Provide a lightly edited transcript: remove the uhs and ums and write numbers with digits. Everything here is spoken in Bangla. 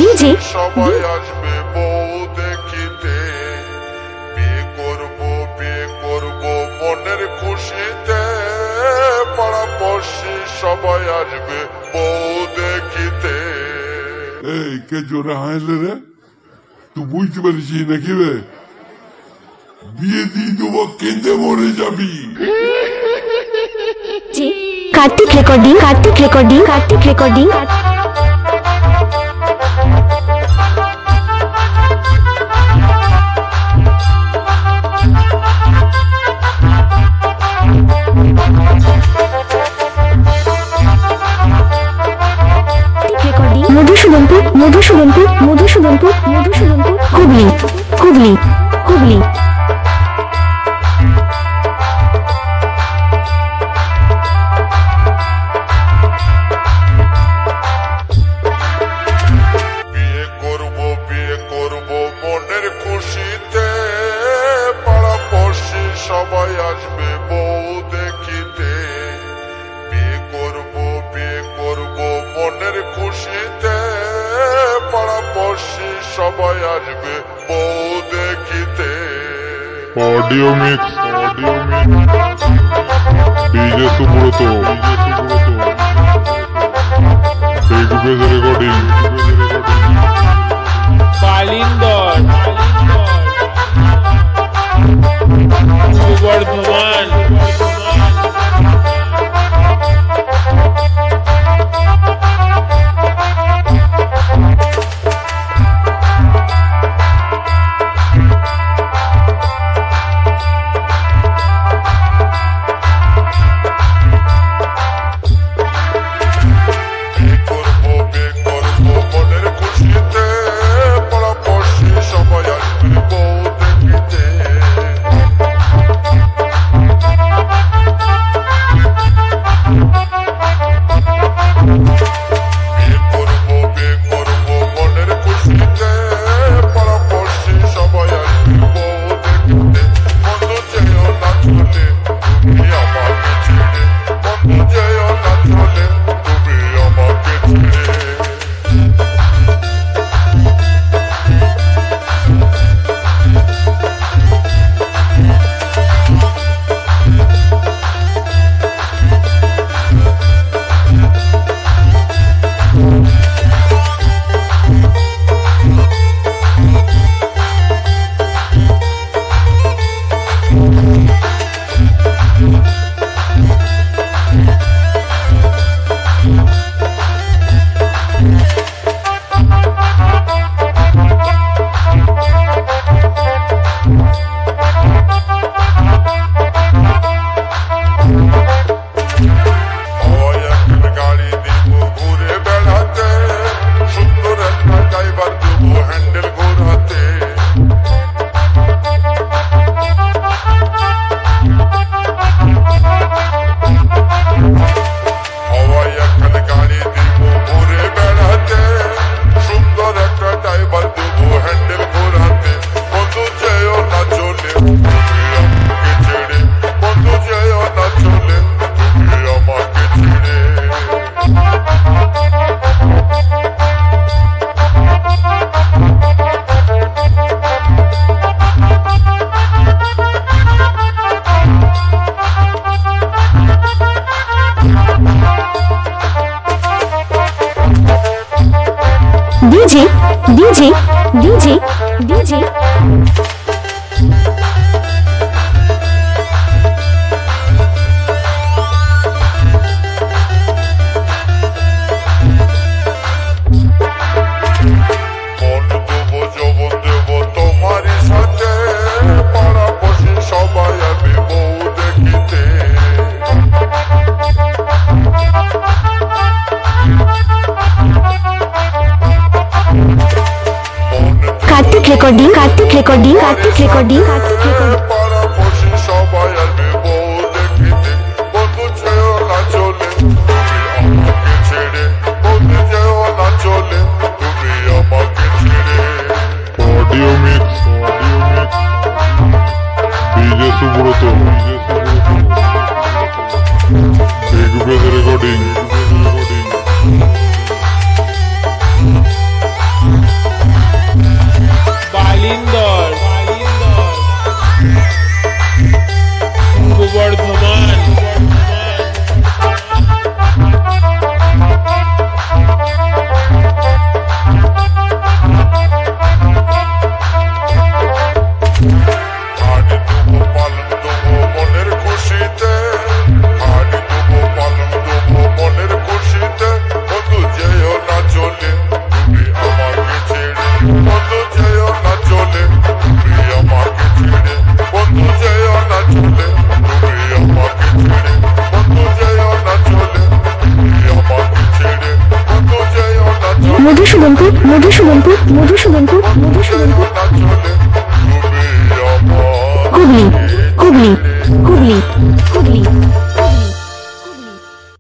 ডিজে সবাই আসবে বউ দেখিতে, বিয়ে করব মনের খুশিতে, পাড়াপড়শি সবাই আসবে বউ দেখিতে। এই কে জোরে হাসলে রে? তুই বুঝতে পারিস নাকি রে? বিয়ে দিয়ে দেবো, কেঁদে মরে যাবি। Kartik recording Kartik recording Kartik recording Madhusudanpur Madhusudanpur Madhusudanpur Madhusudanpur Hooghly Hooghly Hooghly. বিয়ে করব মনের খুশিতে, পাড়াপড়শি সবাই আসবে বউ দেখিতে, বিয়ে করব মনের খুশিতে, পাড়াপড়শি সবাই আসবে বউ দেখিতে। Audio mix DJ Subrata big bass recording পালিন্দর Purba Bardhaman. DJ DJ DJ DJ Kartik recording Kartik recording Kartik recording Kartik recording পাড়াপড়শি সবাই আসবে বউ দেখিতে, বন্ধু যেও না চলে তুমি আমাকে ছেড়ে, বন্ধু যেও না চলে তুমি আমাকে ছেড়ে। Audio mix DJ Subrata big bass recording